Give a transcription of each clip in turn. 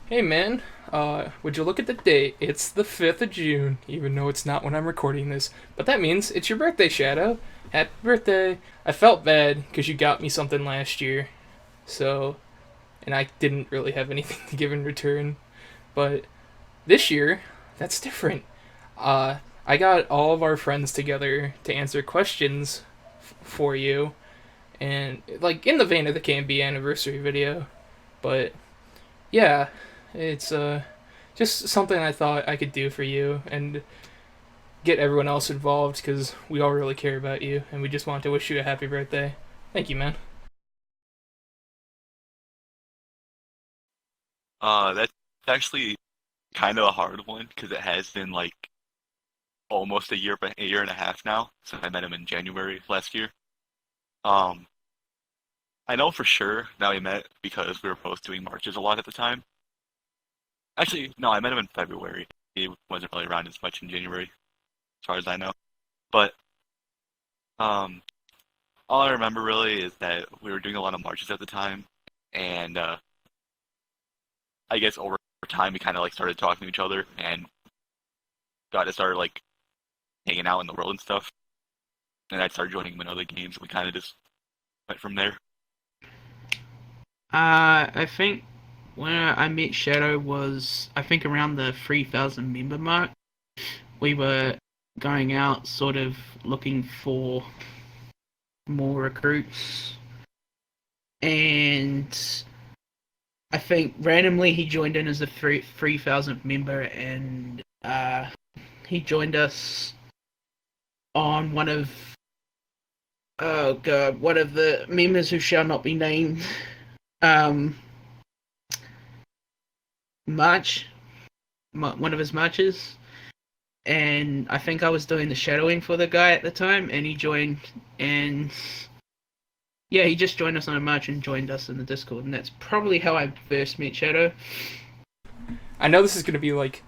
Hey man, would you look at the date? It's the 5th of June, even though it's not when I'm recording this. But that means it's your birthday, Shadow. Happy birthday. I felt bad because you got me something last year, so, and I didn't really have anything to give in return. But this year, that's different. I got all of our friends together to answer questions for you, and like in the vein of the KMB anniversary video. But yeah, it's just something I thought I could do for you and get everyone else involved because we all really care about you and we just want to wish you a happy birthday. Thank you, man. That's actually kind of a hard one because it has been like almost a year and a half now since I met him in January last year. Um, I know for sure that we met because we were both doing marches a lot at the time. Actually, no, I met him in February. He wasn't really around as much in January, as far as I know. But um, all I remember really is that we were doing a lot of marches at the time, and I guess over time we kind of like started talking to each other and got to start like hanging out in the world and stuff. And I started joining him in other games, and we kind of just went from there. I think when I met Shadow was, I think, around the 3,000 member mark. We were going out sort of looking for more recruits, and I think randomly he joined in as a 3,000th member, and he joined us on one of the members who shall not be named um march, one of his marches, and I think I was doing the shadowing for the guy at the time, and he joined, and yeah, he just joined us on a march and joined us in the Discord, and that's probably how I first met Shadow. I know this is going to be like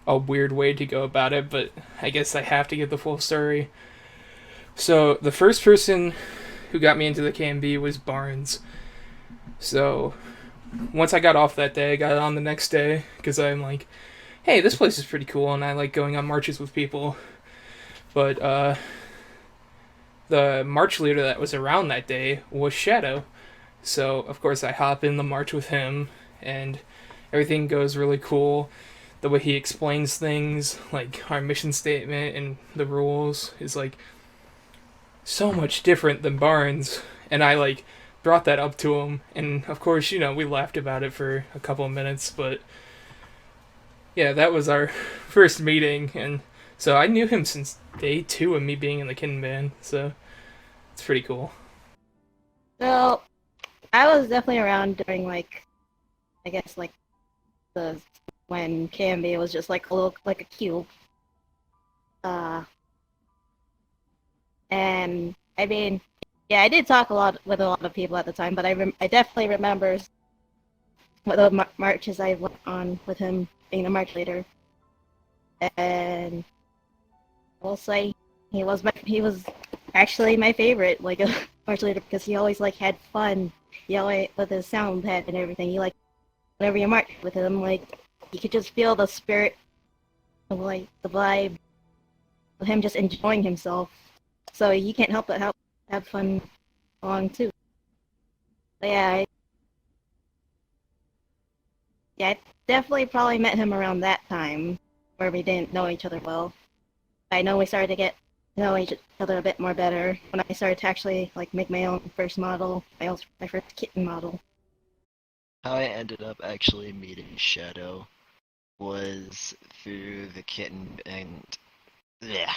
a weird way to go about it, but I guess I have to get the full story. So, the first person who got me into the KMB was Barnes. So, once I got off that day, I got on the next day because I'm like, hey, this place is pretty cool and I like going on marches with people. But the march leader that was around that day was Shadow. So, of course, I hop in the march with him, and everything goes really cool. The way he explains things, like our mission statement and the rules, is like so much different than Barnes. And I like brought that up to him, and of course, we laughed about it for a couple of minutes, but yeah, that was our first meeting, and so I knew him since day two of me being in the kitten band, so it's pretty cool. So I was definitely around during I guess the when KMB was just like a little like a cube. Uh and I mean, yeah, I did talk a lot with a lot of people at the time, but I definitely remember what the marches I went on with him being a march leader. And I will say he was actually my favorite like a march leader because he always like had fun. He always with his sound pad and everything. He like whenever you march with him, like you could just feel the spirit of like the vibe of him just enjoying himself. So you can't help but have fun along too. But yeah, I definitely probably met him around that time where we didn't know each other well. I know we started to get to know each other a bit more better when I started to actually like make my own first model, my first kitten model. How I ended up actually meeting Shadow was through the kitten and yeah.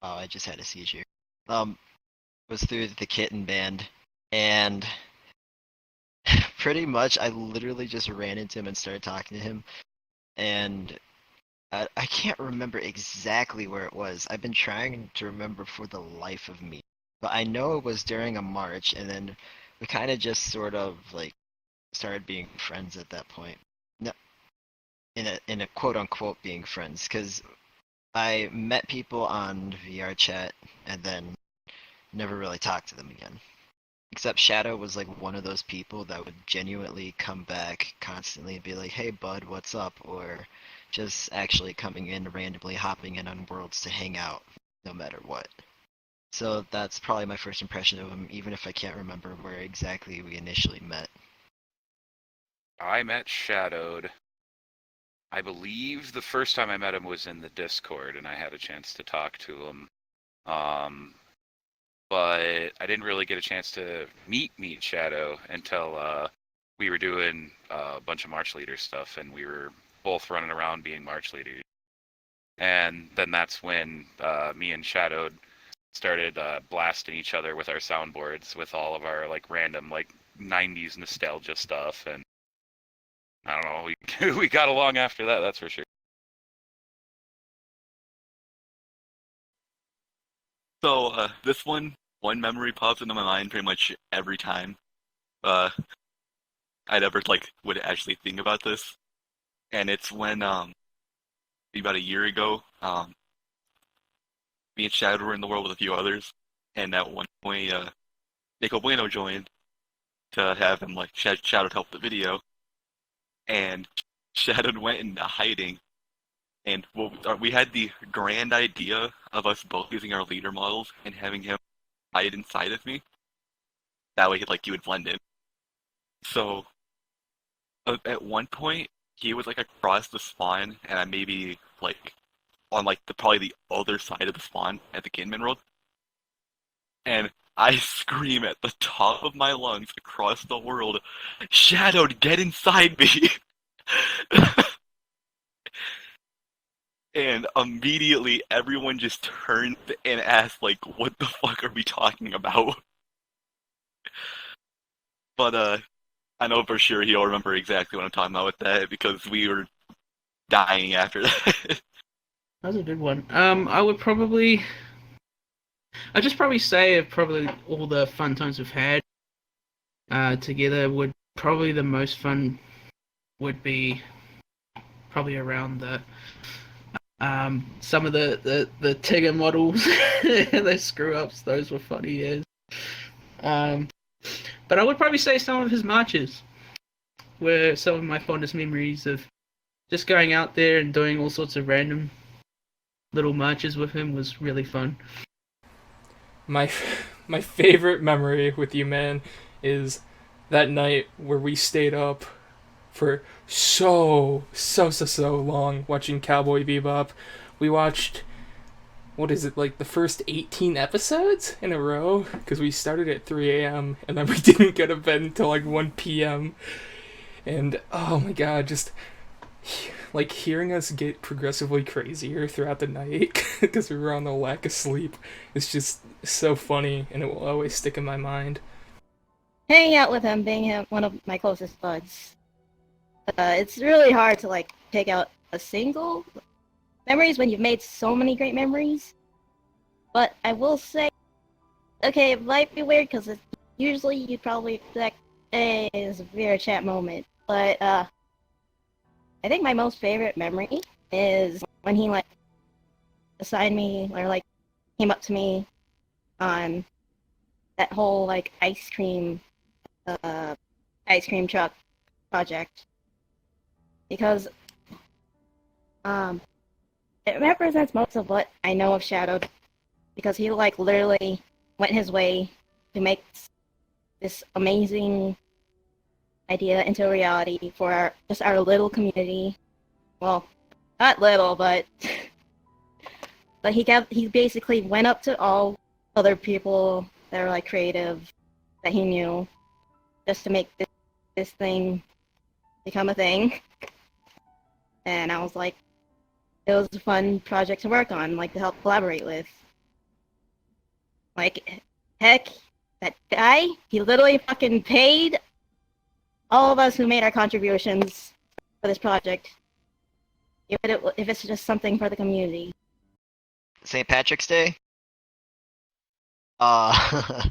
Oh, I just had a seizure. Um, was through the kitten band, and pretty much I literally just ran into him and started talking to him, and I can't remember exactly where it was. I've been trying to remember for the life of me, but I know it was during a march, and then we kind of just sort of like started being friends at that point. No, in a quote unquote being friends, because I met people on VR chat and then never really talked to them again. Except Shadow was like one of those people that would genuinely come back constantly and be like, "Hey bud, what's up?" Or just actually coming in randomly hopping in on worlds to hang out no matter what. So that's probably my first impression of him, even if I can't remember where exactly we initially met. I met Shadowed. I believe the first time I met him was in the Discord, and I had a chance to talk to him. Um, but I didn't really get a chance to meet Shadow until we were doing a bunch of March Leader stuff, and we were both running around being March Leaders. And then that's when me and Shadow started blasting each other with our soundboards with all of our like random like 90s nostalgia stuff, and I don't know, we we got along after that, that's for sure. So this one memory pops into my mind pretty much every time uh, I'd ever like would actually think about this, and it's when about a year ago, me and Shadow were in the world with a few others, and at one point Nico Bueno joined to have him like Shadow help the video, and Shadow went into hiding. And we had the grand idea of us both using our leader models and having him hide inside of me. That way, he would blend in. So at one point, he was like across the spawn, and I maybe like on like probably the other side of the spawn at the Kinman World. And I scream at the top of my lungs across the world, "Shadowed, get inside me!" And immediately everyone just turned and asked, like, what the fuck are we talking about? But I know for sure he'll remember exactly what I'm talking about with that because we were dying after that. That was a good one. I'd just probably say of probably all the fun times we've had together, would probably the most fun would be probably around the some of the Tigger models, the screw ups. Those were funny as. Um, but I would probably say some of his marches were some of my fondest memories of just going out there and doing all sorts of random little marches with him was really fun. My my favorite memory with you, man, is that night where we stayed up for so long watching Cowboy Bebop. We watched, what is it, like the first 18 episodes in a row because we started at 3 a.m. and then we didn't go to bed until like 1 p.m. And oh my god, just like hearing us get progressively crazier throughout the night because we were on the lack of sleep is just so funny, and it will always stick in my mind. Hanging out with him, being one of my closest buds. It's really hard to like pick out a single memories when you've made so many great memories. But I will say, okay, it might be weird because usually you'd probably expect a severe chat moment, but I think my most favorite memory is when he like assigned me or like came up to me on that whole like ice cream truck project because it represents most of what I know of Shadow because he like literally went his way to make this amazing idea into reality for just our little community. Well, not little, but he basically went up to all other people that are like creative that he knew just to make this thing become a thing. And I was like, it was a fun project to work on, like to help collaborate with. Like, heck, that guy, he literally fucking paid all of us who made our contributions for this project, if it's just something for the community. St. Patrick's Day? Uh,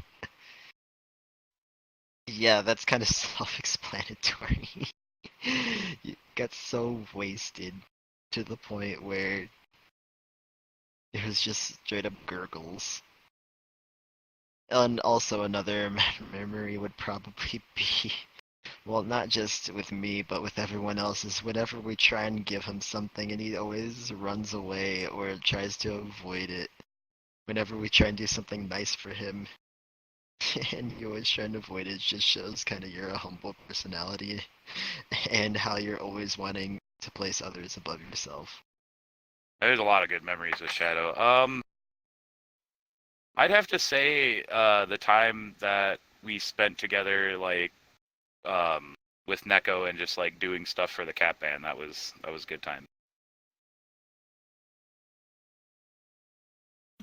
yeah, that's kind of self-explanatory. You got so wasted to the point where it was just straight up gurgles. And also another memory would probably be, well, not just with me, but with everyone else, is whenever we try and give him something and he always runs away or tries to avoid it. Whenever we try and do something nice for him, and you always try and avoid it, just shows kind of your humble personality and how you're always wanting to place others above yourself. There's a lot of good memories with Shadow. I'd have to say the time that we spent together, like with Neko and just like doing stuff for the Cat Band, that was a good time.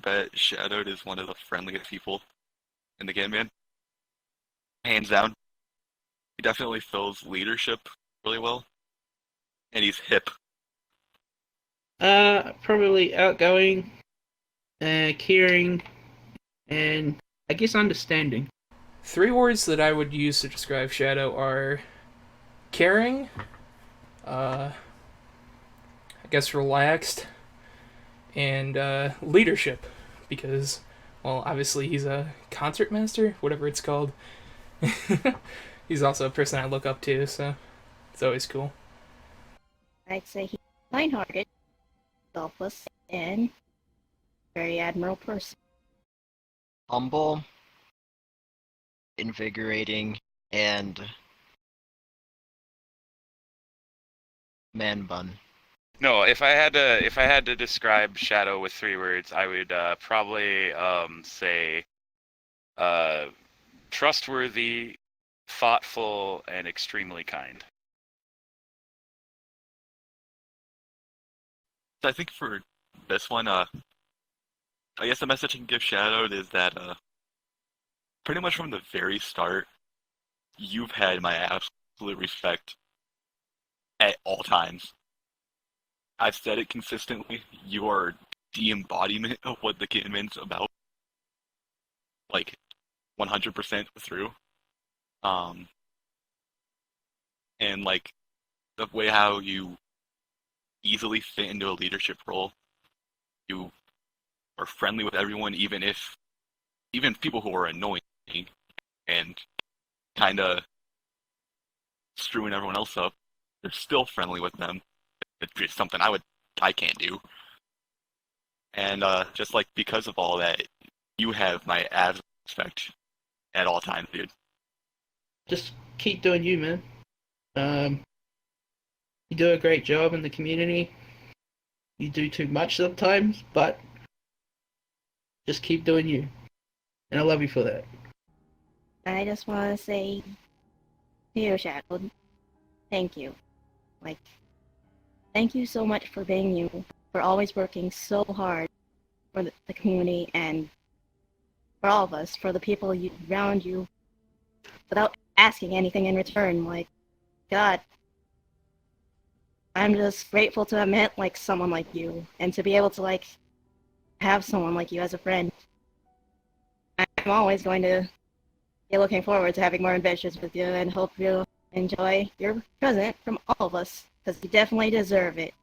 Bet Shadowed is one of the friendliest people in the game, man. Hands down. He definitely fills leadership really well. And he's hip. Probably outgoing, caring, and I guess understanding. 3 words that I would use to describe Shadow are caring, I guess relaxed, and leadership. Because, well, obviously he's a concert master, whatever it's called. He's also a person I look up to, so it's always cool. I'd say he's kind-hearted, selfless, and very admirable person. Humble, invigorating, and man bun. No, if I had to describe Shadow with 3 words, I would probably say trustworthy, thoughtful, and extremely kind. So I think for this one, I guess the message I can give Shadowed is that pretty much from the very start, you've had my absolute respect at all times. I've said it consistently. You are the embodiment of what the Kitman's about. Like, 100% through. And like, the way how you easily fit into a leadership role. You are friendly with everyone, even people who are annoying and kind of screwing everyone else up. They're still friendly with them. It's just something I can't do. And just like because of all that, you have my absolute respect at all times, dude. Just keep doing you, man. You do a great job in the community. You do too much sometimes, but just keep doing you. And I love you for that. I just want to say to you, Shadow, thank you. Like, thank you so much for being you, for always working so hard for the community and for all of us, for the people around you, without asking anything in return. Like, God, I'm just grateful to have met like someone like you and to be able to like have someone like you as a friend. I'm always going to be looking forward to having more adventures with you and hope you enjoy your present from all of us because you definitely deserve it.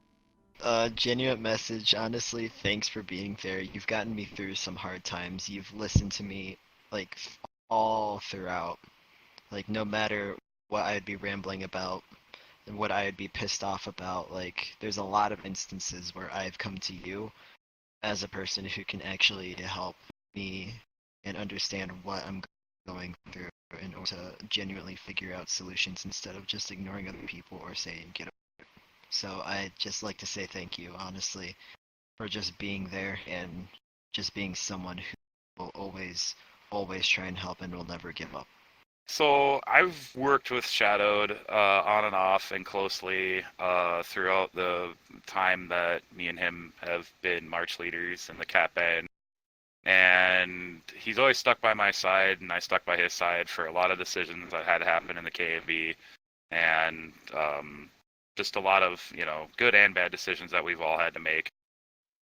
Genuine message. Honestly, thanks for being there. You've gotten me through some hard times. You've listened to me like all throughout. Like no matter what I'd be rambling about and what I'd be pissed off about, like there's a lot of instances where I've come to you as a person who can actually help me and understand what I'm going through in order to genuinely figure out solutions instead of just ignoring other people or saying get over it. So I'd just like to say thank you, honestly, for just being there and just being someone who will always try and help and will never give up. So I've worked with Shadowed on and off and closely throughout the time that me and him have been March leaders in the Cat Band. And he's always stuck by my side, and I stuck by his side for a lot of decisions that had happened in the KAB, and just a lot of good and bad decisions that we've all had to make.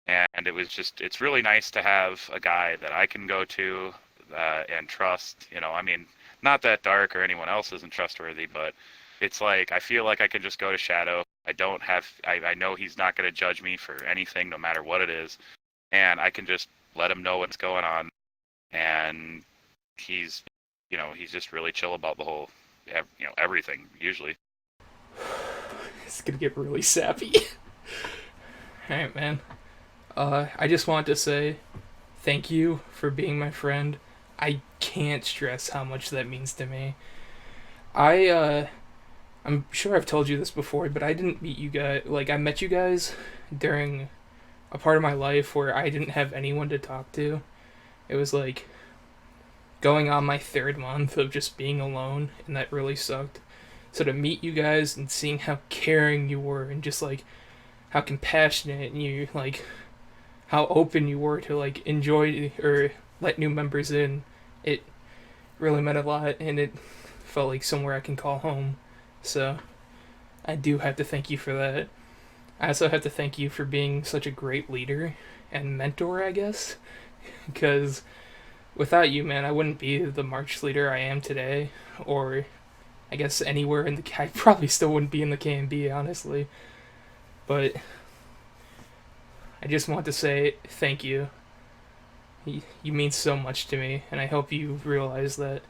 And it's really nice to have a guy that I can go to and trust. I mean, not that Dark or anyone else isn't trustworthy, but it's like I feel like I can just go to Shadow. I know he's not going to judge me for anything, no matter what it is, and I can just let him know what's going on, and he's he's just really chill about the whole everything usually. It's gonna get really sappy. Alright, man. I just want to say thank you for being my friend. I can't stress how much that means to me. I'm sure I've told you this before, but I didn't meet you guys. Like, I met you guys during a part of my life where I didn't have anyone to talk to. It was like going on my third month of just being alone, and that really sucked. So to meet you guys and seeing how caring you were, and just like how compassionate and you like how open you were to like enjoy or let new members in, it really meant a lot, and it felt like somewhere I can call home. So I do have to thank you for that. I also have to thank you for being such a great leader and mentor, I guess, because without you, man, I wouldn't be the March leader I am today, or I guess anywhere in the. I probably still wouldn't be in the KMB, honestly. But I just want to say thank you. You mean so much to me, and I hope you realize that.